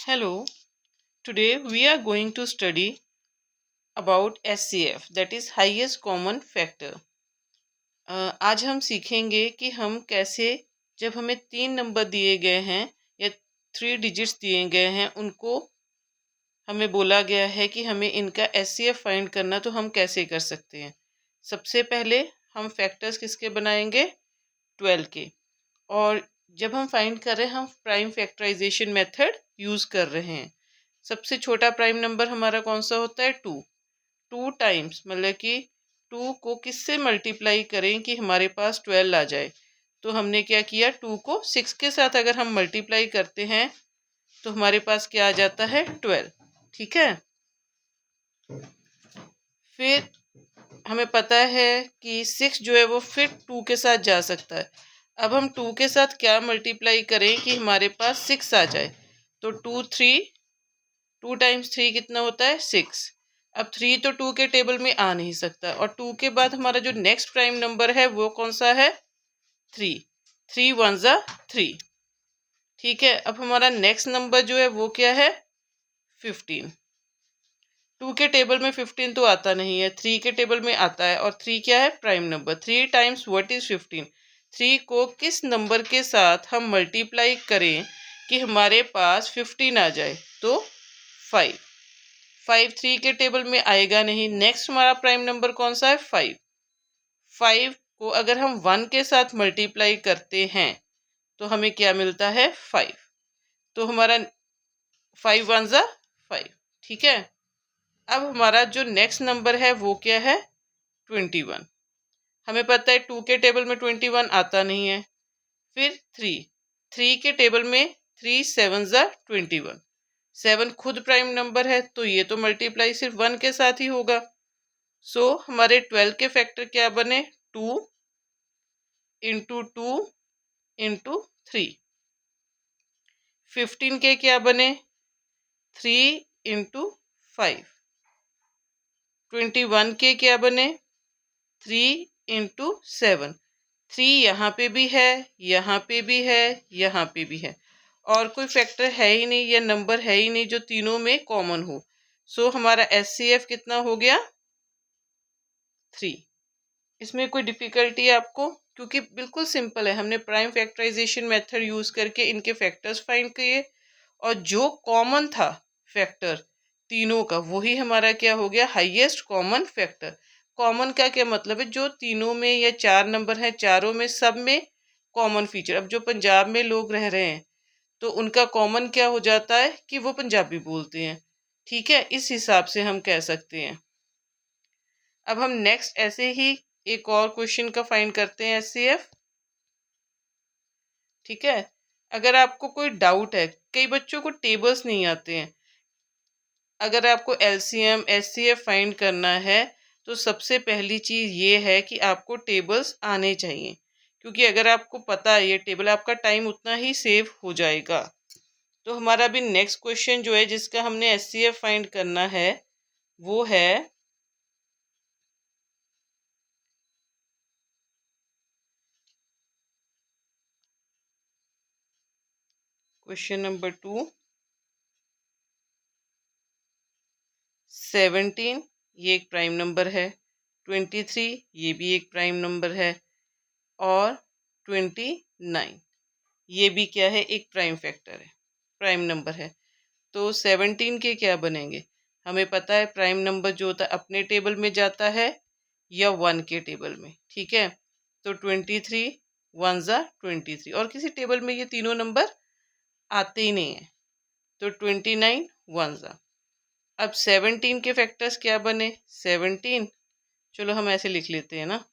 Hello, today we are going to study about SCF, that is highest common factor. आज हम सीखेंगे कि हम कैसे, जब हमें 3 नंबर दिए गए हैं या 3 डिजिट्स दिए गए हैं, उनको हमें बोला गया है कि हमें इनका SCF फाइंड करना, तो हम कैसे कर सकते हैं। सबसे पहले हम फैक्टर्स किसके बनाएंगे, 12 के। और जब हम फाइंड कर रहे हैं, हम प्राइम फैक्टराइजेशन मेथड यूज़ कर रहे हैं। सबसे छोटा प्राइम नंबर हमारा कौन सा होता है, 2। 2 टाइम्स मतलब कि 2 को किससे मल्टीप्लाई करें कि हमारे पास 12 आ जाए। तो हमने क्या किया, 2 को 6 के साथ अगर हम मल्टीप्लाई करते हैं तो हमारे पास क्या आ जाता है, 12। ठीक है। फिर हमें पता है कि 6 जो है वो फिर 2 के साथ जा सकता है। अब हम 2 के साथ क्या मल्टीप्लाई करें कि हमारे पास 6 आ जाए। तो 2 टाइम्स 3 कितना होता है, 6। अब 3 तो 2 के टेबल में आ नहीं सकता, और 2 के बाद हमारा जो नेक्स्ट प्राइम नंबर है वो कौन सा है, 3। 3 वन ज़ा 3। ठीक है। अब हमारा नेक्स्ट नंबर जो है वो क्या है, 15। 2 के टेबल में 15 तो आता नहीं है, 3 के टेबल में आता है, और 3 क्या है, prime number. 3 times what is 15। 3 को किस नंबर के साथ हम मल्टीप्लाई करें कि हमारे पास 15 आ जाए, तो 5। 5 3 के टेबल में आएगा नहीं। नेक्स्ट हमारा प्राइम नंबर कौन सा है, 5। 5 को अगर हम 1 के साथ मल्टीप्लाई करते हैं तो हमें क्या मिलता है, 5। तो हमारा 5 वन ज़ा 5। ठीक है। अब हमारा जो नेक्स्ट नंबर है वो क्या है, 21। हमें पता है 2 के टेबल में 21 आता नहीं है। फिर 3 के टेबल में 3 7 ज़ा 21। 7 खुद प्राइम नंबर है, तो ये तो मल्टीप्लाई सिर्फ 1 के साथ ही होगा। सो हमारे 12 के फैक्टर क्या बने, 2 इंटू 2 इंटू 3। 15 के क्या बने, 3 इंटू 5। 21 के क्या बने, 3 इंटू 7। 3 यहाँ पे भी है, यहाँ पे भी है, यहाँ पे भी है, और कोई फैक्टर है ही नहीं या नंबर है ही नहीं जो तीनों में कॉमन हो। सो हमारा SCF कितना हो गया, 3। इसमें कोई डिफिकल्टी है आपको, क्योंकि बिल्कुल सिंपल है। हमने प्राइम फैक्टराइजेशन मेथड यूज करके इनके फैक्टर्स फाइंड किए, और जो कॉमन था फैक्टर तीनों का, वही हमारा क्या हो गया, हाईएस्ट कॉमन फैक्टर। कॉमन का क्या मतलब है, जो तीनों में या 4 नंबर हैं, चारों में सब में कॉमन फीचर। अब जो पंजाब में लोग रह रहे हैं तो उनका कॉमन क्या हो जाता है कि वो पंजाबी बोलते हैं। ठीक है, इस हिसाब से हम कह सकते हैं। अब हम नेक्स्ट ऐसे ही एक और क्वेश्चन का फाइंड करते हैं, SCF। ठीक है। अगर आपको कोई डाउट है, कई बच्चों को टेबल्स नहीं आते हैं, अगर आपको LCM SCF फाइंड करना है तो सबसे पहली चीज़ ये है कि आपको टेबल्स आने चाहिए, क्योंकि अगर आपको पता है ये टेबल, आपका टाइम उतना ही सेव हो जाएगा। तो हमारा भी नेक्स्ट क्वेश्चन जो है जिसका हमने SCF फाइंड करना है वो है क्वेश्चन नंबर 2। 17 ये एक प्राइम नंबर है, 23 ये भी एक प्राइम नंबर है, और 29 ये भी क्या है, एक प्राइम फैक्टर है, प्राइम नंबर है। तो 17 के क्या बनेंगे, हमें पता है प्राइम नंबर जो होता है अपने टेबल में जाता है या 1 के टेबल में। ठीक है। तो 23 वन ज़ा 23, और किसी टेबल में ये तीनों नंबर आते ही नहीं है। तो 29 वन ज़ा। अब 17 के फैक्टर्स क्या बने, 17, चलो हम ऐसे लिख लेते हैं ना,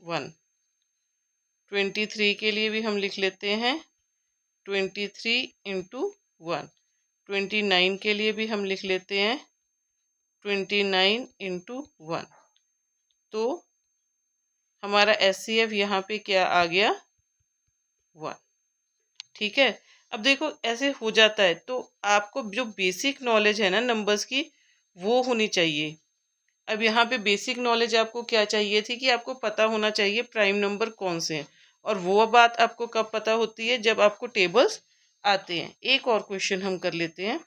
1। 23 के लिए भी हम लिख लेते हैं 23 इंटू 1। 29 के लिए भी हम लिख लेते हैं 29 इंटू 1। तो हमारा SCF यहाँ पे क्या आ गया, 1। ठीक है। अब देखो ऐसे हो जाता है, तो आपको जो बेसिक नॉलेज है ना नंबर्स की, वो होनी चाहिए। अब यहाँ पे बेसिक नॉलेज आपको क्या चाहिए थी कि आपको पता होना चाहिए प्राइम नंबर कौन से हैं, और वो बात आपको कब पता होती है, जब आपको टेबल्स आते हैं। एक और क्वेश्चन हम कर लेते हैं।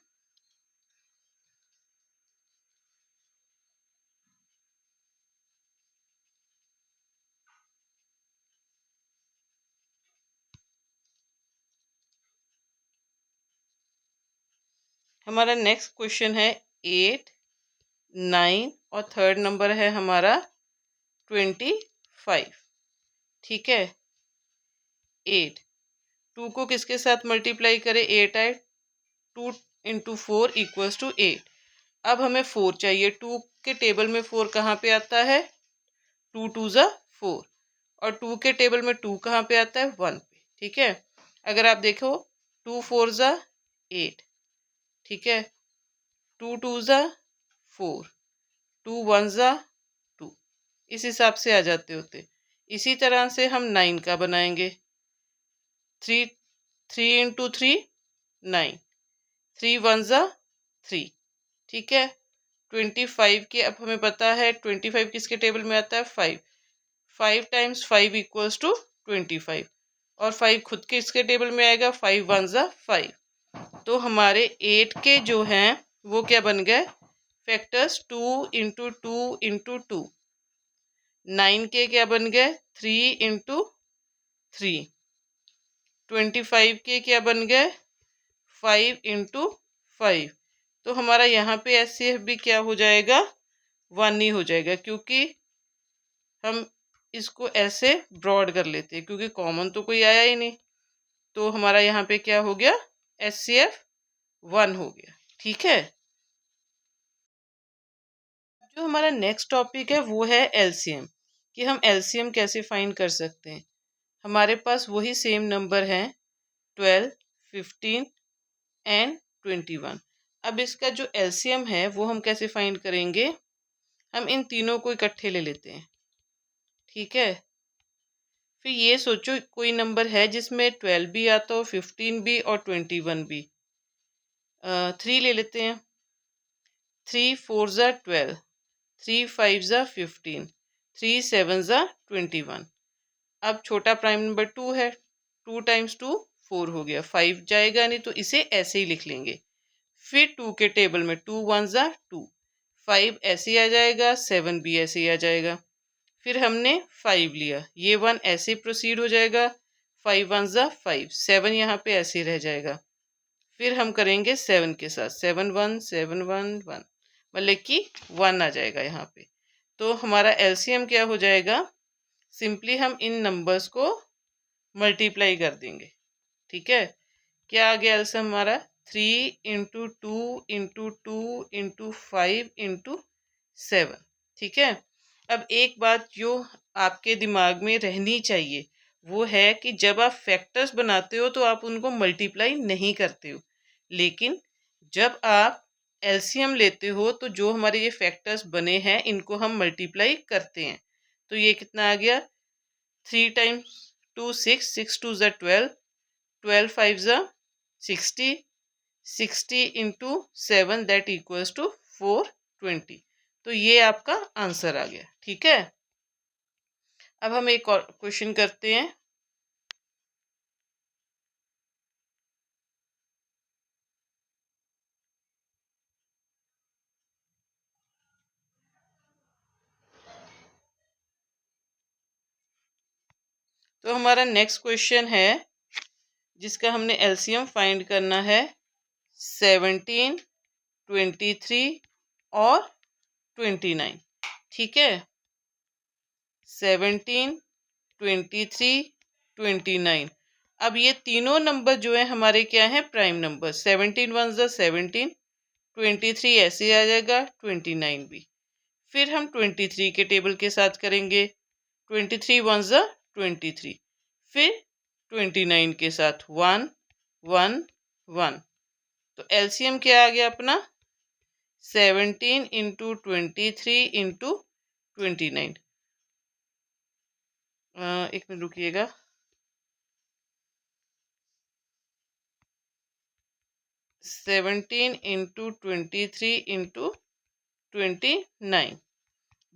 हमारा नेक्स्ट क्वेश्चन है 8, 9 और थर्ड नंबर है हमारा 25। ठीक है, 8, 2 को किसके साथ मल्टीप्लाई करें, 8 आए, 2 इंटू 4 इक्वल्स टू 8। अब हमें 4 चाहिए। 2 के टेबल में 4 कहाँ पे आता है, 2 2 ज़ा 4, और 2 के टेबल में 2 कहाँ पे आता है, 1 पे। ठीक है, अगर आप देखो 2 4 ज़ा 8, ठीक है, 2 2 ज़ा 4, 2 1 ज़ा 2, इस हिसाब से आ जाते होते। इसी तरह से हम 9 का बनाएंगे। 3 3 इंटू 3 9, 3 1 ज़ा 3। ठीक है, 25 के, अब हमें पता है 25 किसके टेबल में आता है, 5। 5 टाइम्स 5 इक्वल्स टू 25, और 5 खुद के इसके टेबल में आएगा, 5 1 ज़ा 5। तो हमारे 8 के जो हैं वो क्या बन गए, फैक्टर्स 2 इंटू 2 इंटू 2। 9 के क्या बन गए, 3 इंटू 3। 25 के क्या बन गए, 5 इंटू 5। तो हमारा यहाँ पे एचसीएफ भी क्या हो जाएगा, 1 ही हो जाएगा, क्योंकि हम इसको ऐसे ब्रॉड कर लेते हैं, क्योंकि कॉमन तो कोई आया ही नहीं। तो हमारा यहाँ पे क्या हो गया, एचसीएफ 1 हो गया। ठीक है, जो हमारा नेक्स्ट टॉपिक है वो है एलसीएम, कि हम एलसीएम कैसे फाइंड कर सकते हैं। हमारे पास वही सेम नंबर हैं, 12, 15 एंड 21। अब इसका जो एलसीएम है वो हम कैसे फाइंड करेंगे, हम इन तीनों को इकट्ठे ले लेते हैं। ठीक है, फिर ये सोचो कोई नंबर है जिसमें 12 भी आता हो, 15 भी और 21 भी। 3 ले लेते हैं। 3 4 ज़ा 12, 3 5 ज़ा 15, 3 7 ज़ा 21। अब छोटा प्राइम नंबर 2 है, 2 टाइम्स 2 4 हो गया, 5 जाएगा नहीं तो इसे ऐसे ही लिख लेंगे। फिर 2 के टेबल में 2 1 ज़ा 2, 5 ऐसे ही आ जाएगा, 7 भी ऐसे ही आ जाएगा। फिर हमने 5 लिया, ये 1 ऐसे प्रोसीड हो जाएगा, 5 1 ज़ा 5, 7 यहाँ पे ऐसे ही रह जाएगा। फिर हम करेंगे 7 के साथ, 7 1 7 1 1, मतलब कि 1 आ जाएगा यहाँ पे। तो हमारा एलसीएम क्या हो जाएगा, सिंपली हम इन नंबर्स को मल्टीप्लाई कर देंगे। ठीक है, क्या आ गया एलसीएम हमारा, 3 इंटू 2 इंटू 2 इंटू 5 इंटू 7। ठीक है, अब एक बात जो आपके दिमाग में रहनी चाहिए वो है कि जब आप फैक्टर्स बनाते हो तो आप उनको मल्टीप्लाई नहीं करते हो, लेकिन जब आप एलसीएम लेते हो तो जो हमारे ये फैक्टर्स बने हैं इनको हम मल्टीप्लाई करते हैं। तो ये कितना आ गया, 3 टाइम्स 2 6, 6 2 ज़ा 12, 12 5 ज़ा 60, 60 इंटू 7 दैट इक्वल्स टू 420। तो ये आपका आंसर आ गया। ठीक है, अब हम एक और क्वेश्चन करते हैं। तो हमारा नेक्स्ट क्वेश्चन है जिसका हमने एलसीएम फाइंड करना है, 17, 23 और 29। ठीक है, 17, 23, 29। अब ये तीनों नंबर जो है हमारे क्या है, प्राइम नंबर। 17 1 ज़ा 17, 23 ऐसे आ जाएगा, 29 भी। फिर हम 23 के टेबल के साथ करेंगे, 23 1 ज़ा 23, फिर 29 के साथ 1 1 1। तो एलसीएम क्या आ गया अपना, 17 इंटू 23 इंटू 29। एक मिनट रुकिएगा। 17 into 23 into 29।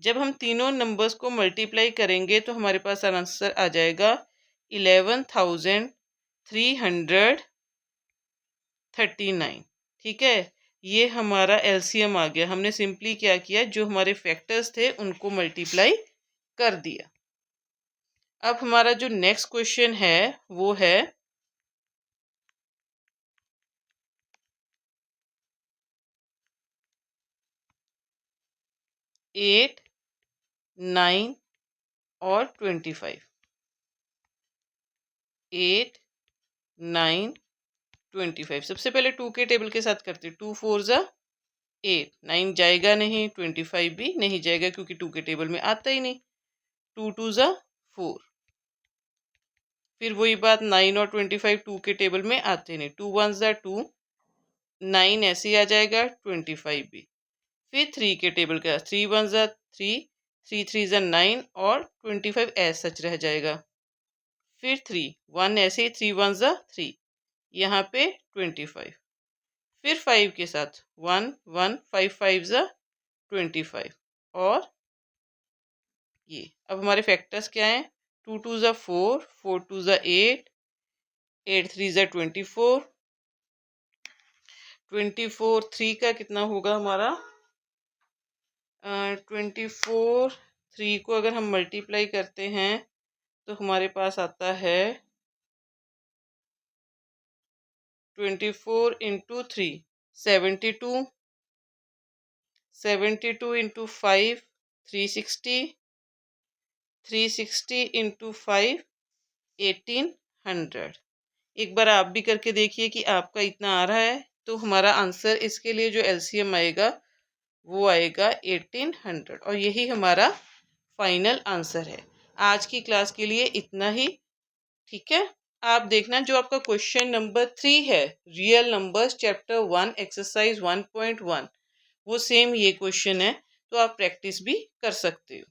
जब हम तीनों नंबर्स को मल्टीप्लाई करेंगे तो हमारे पास आंसर आ जाएगा 11,339। ठीक है, ये हमारा एलसीएम आ गया। हमने सिंपली क्या किया, जो हमारे फैक्टर्स थे उनको मल्टीप्लाई कर दिया। अब हमारा जो नेक्स्ट क्वेश्चन है वो है 8, 9 और 25। 8, 9, 25। सबसे पहले 2 के टेबल के साथ करते हैं। 2 4 ज़ा 8, 9 जाएगा नहीं, 25 भी नहीं जाएगा क्योंकि 2 के टेबल में आता ही नहीं। 2 2 ज़ा 4। फिर वही बात, 9 और 25 2 के टेबल में आते नहीं। 2 1 ज़ा 2, 9 ऐसे ही आ जाएगा, 25 भी। फिर 3 के टेबल का 3 1 ज़ा 3, 3 3 ज़ा 9 और 25 ऐसा सच रह जाएगा। फिर 3 1 ऐसे ही, 3 1 ज़ा 3, यहाँ पे 25। फिर 5 के साथ 1 1, 5 5 ज़ा 25 और ये। अब हमारे फैक्टर्स क्या हैं, 2 2 ज़ा 4, 4 2 ज़ा 8, 8 3 ज़ा 24, 24 3 का कितना होगा हमारा, 24 3 को अगर हम मल्टीप्लाई करते हैं तो हमारे पास आता है 24 इंटू 3 72, 72 इंटू 5 360, 360 इंटू 5 1800। एक बार आप भी करके देखिए कि आपका इतना आ रहा है। तो हमारा आंसर इसके लिए जो एलसीएम आएगा वो आएगा 1800 और यही हमारा फाइनल आंसर है। आज की क्लास के लिए इतना ही। ठीक है, आप देखना जो आपका क्वेश्चन नंबर 3 है, रियल नंबर्स चैप्टर 1 एक्सरसाइज 1.1, वो सेम ये क्वेश्चन है, तो आप प्रैक्टिस भी कर सकते हो।